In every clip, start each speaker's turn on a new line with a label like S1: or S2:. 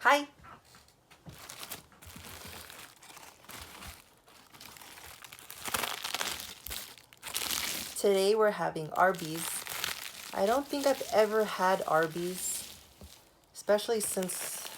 S1: Hi. Today we're having Arby's. I don't think I've ever had Arby's, especially since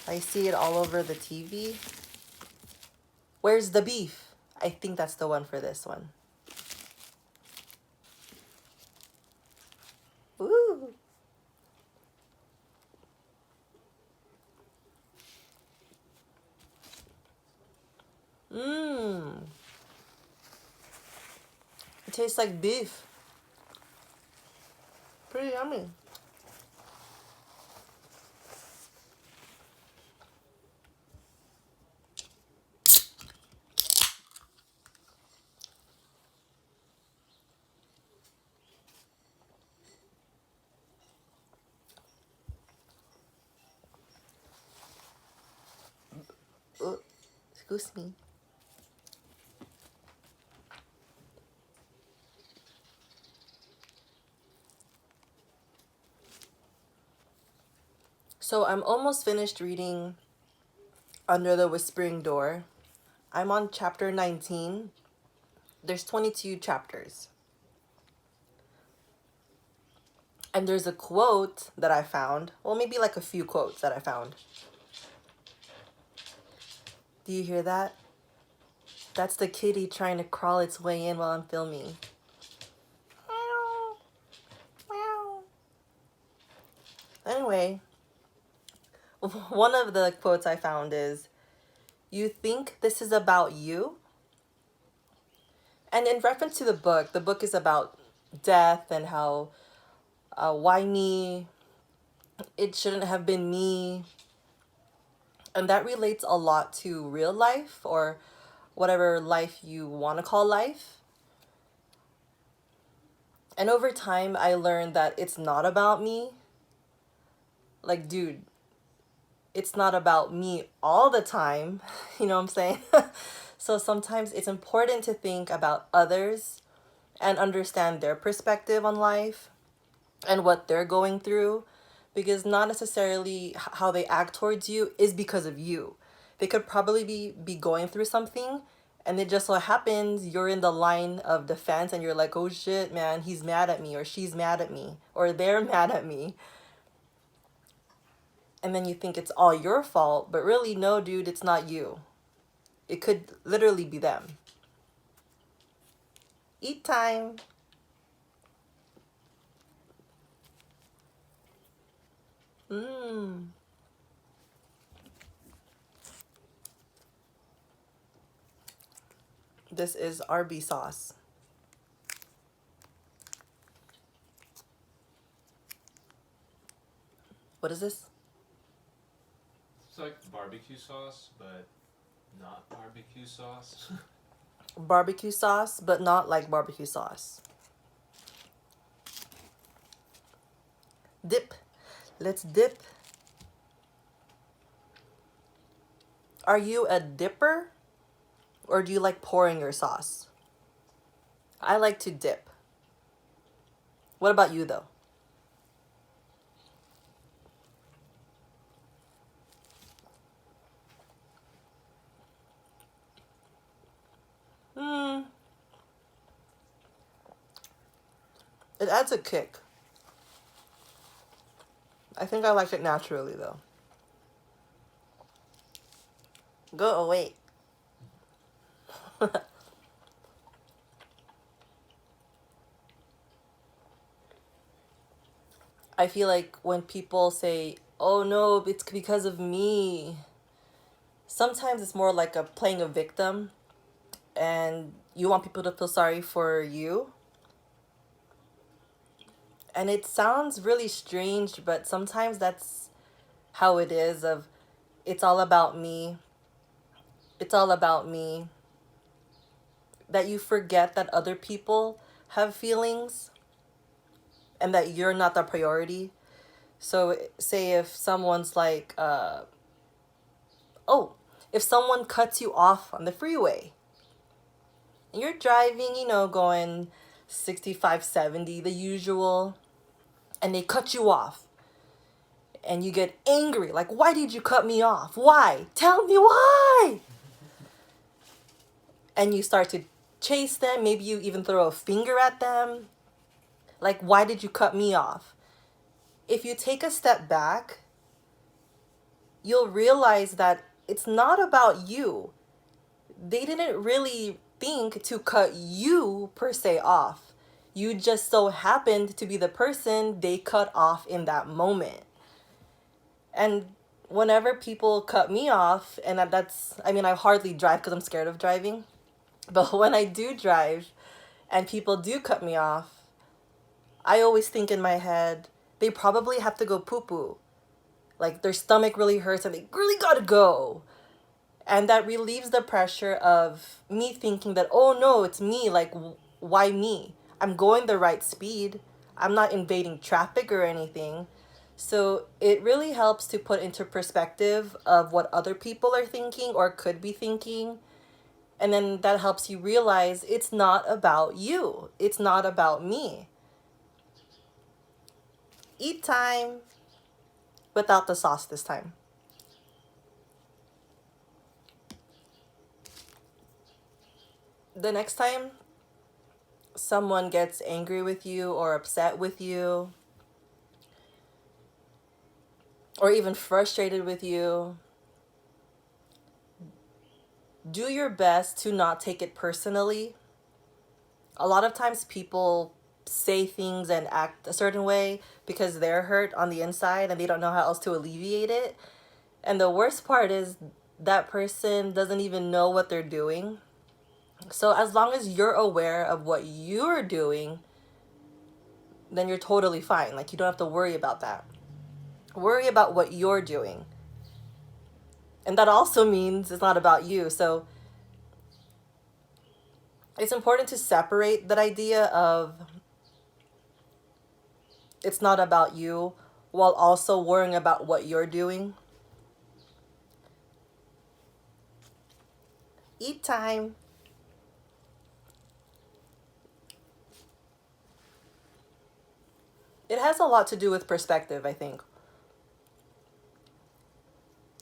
S1: I see it all over the TV. Where's the beef? I think that's the one for this one. Ooh. Mmm. It tastes like beef. Pretty yummy. Oh, excuse me. So I'm almost finished reading Under the Whispering Door. I'm on chapter 19. There's 22 chapters. And there's a quote that I found. Well, maybe like a few quotes that I found. Do you hear that? That's the kitty trying to crawl its way in while I'm filming. Anyway, one of the quotes I found is, "You think this is about you?" And in reference to the book is about death and how, why me? It shouldn't have been me. And that relates a lot to real life, or whatever life you want to call life. And over time, I learned that it's not about me. Like, dude, it's not about me all the time. You know what I'm saying? So sometimes it's important to think about others and understand their perspective on life and what they're going through, because not necessarily how they act towards you is because of you. They could probably be going through something, and it just so happens you're in the line of defense and you're like, oh shit, man, he's mad at me, or she's mad at me, or they're mad at me. And then you think it's all your fault, but really, no, dude, it's not you. It could literally be them. Eat time. Mmm. This is Arby sauce. What is this?
S2: It's like barbecue sauce, but not barbecue sauce.
S1: Barbecue sauce, but not like barbecue sauce. Dip. Let's dip. Are you a dipper? Or do you like pouring your sauce? I like to dip. What about you, though? Hmm. It adds a kick. I think I like it naturally, though. Go away. I feel like when people say, oh no, it's because of me, sometimes it's more like a playing a victim, and you want people to feel sorry for you. And it sounds really strange, but sometimes that's how it is, of it's all about me. It's all about me. That you forget that other people have feelings and that you're not the priority. So say if someone's like, oh, if someone cuts you off on the freeway and you're driving, going 65, 70, the usual, and they cut you off, and you get angry. Like, why did you cut me off? Why? Tell me why. And you start to chase them. Maybe you even throw a finger at them. Like, why did you cut me off? If you take a step back, you'll realize that it's not about you. They didn't really think to cut you per se off. You just so happened to be the person they cut off in that moment. And whenever people cut me off, and I mean, I hardly drive because I'm scared of driving. But when I do drive and people do cut me off, I always think in my head, they probably have to go poo poo. Like their stomach really hurts and they really gotta go. And that relieves the pressure of me thinking that, oh no, it's me. Like, why me? I'm going the right speed. I'm not invading traffic or anything. So it really helps to put into perspective of what other people are thinking or could be thinking. And then that helps you realize it's not about you. It's not about me. Eat time without the sauce this time. The next time someone gets angry with you or upset with you or even frustrated with you, do your best to not take it personally. A lot of times people say things and act a certain way because they're hurt on the inside and they don't know how else to alleviate it. And the worst part is that person doesn't even know what they're doing. So as long as you're aware of what you're doing, then you're totally fine. Like, you don't have to worry about that. Worry about what you're doing. And that also means it's not about you. So it's important to separate that idea of it's not about you while also worrying about what you're doing. Eat time. It has a lot to do with perspective, I think.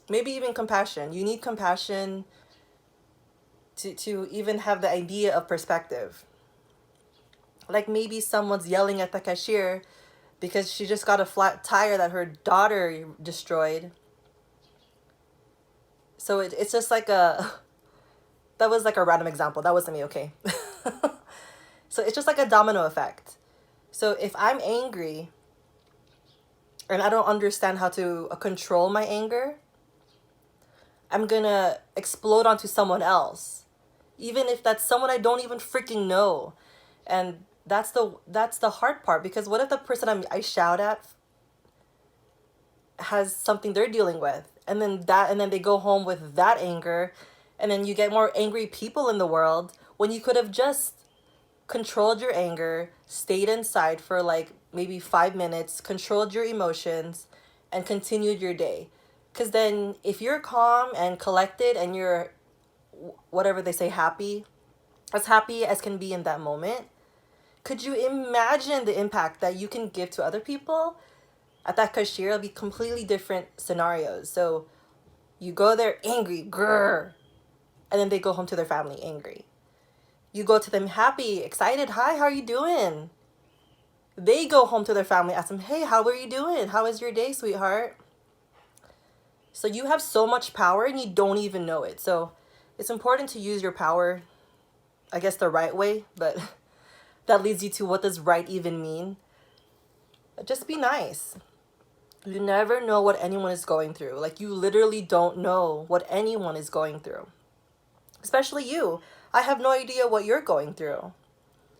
S1: Maybe even compassion. You need compassion to even have the idea of perspective. Like maybe someone's yelling at the cashier because she just got a flat tire that her daughter destroyed. So it's just like that was like a random example. That wasn't me, okay? So it's just like a domino effect. So if I'm angry and I don't understand how to control my anger, I'm gonna explode onto someone else, even if that's someone I don't even freaking know. And that's the hard part, because what if the person I shout at has something they're dealing with, and then they go home with that anger, and then you get more angry people in the world when you could have just controlled your anger, stayed inside for like maybe 5 minutes, controlled your emotions, and continued your day. Because then if you're calm and collected and you're, whatever they say, happy as can be in that moment, could you imagine the impact that you can give to other people? At that cashier, it'll be completely different scenarios. So you go there angry, grrr, and then they go home to their family angry. You go to them happy, excited, hi, how are you doing? They go home to their family, ask them, hey, how are you doing? How was your day, sweetheart? So you have so much power and you don't even know it. So it's important to use your power, I guess, the right way, but that leads you to what does right even mean? Just be nice. You never know what anyone is going through. Like, you literally don't know what anyone is going through. Especially you. I have no idea what you're going through.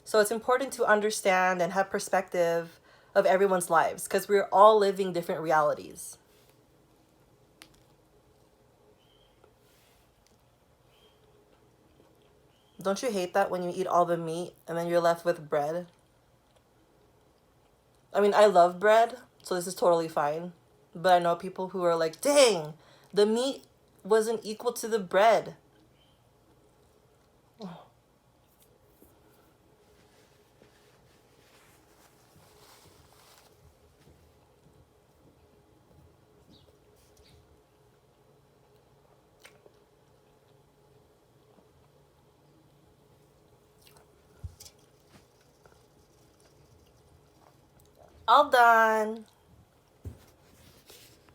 S1: So it's important to understand and have perspective of everyone's lives, because we're all living different realities. Don't you hate that when you eat all the meat and then you're left with bread? I mean, I love bread, so this is totally fine. But I know people who are like, dang, the meat wasn't equal to the bread. All done.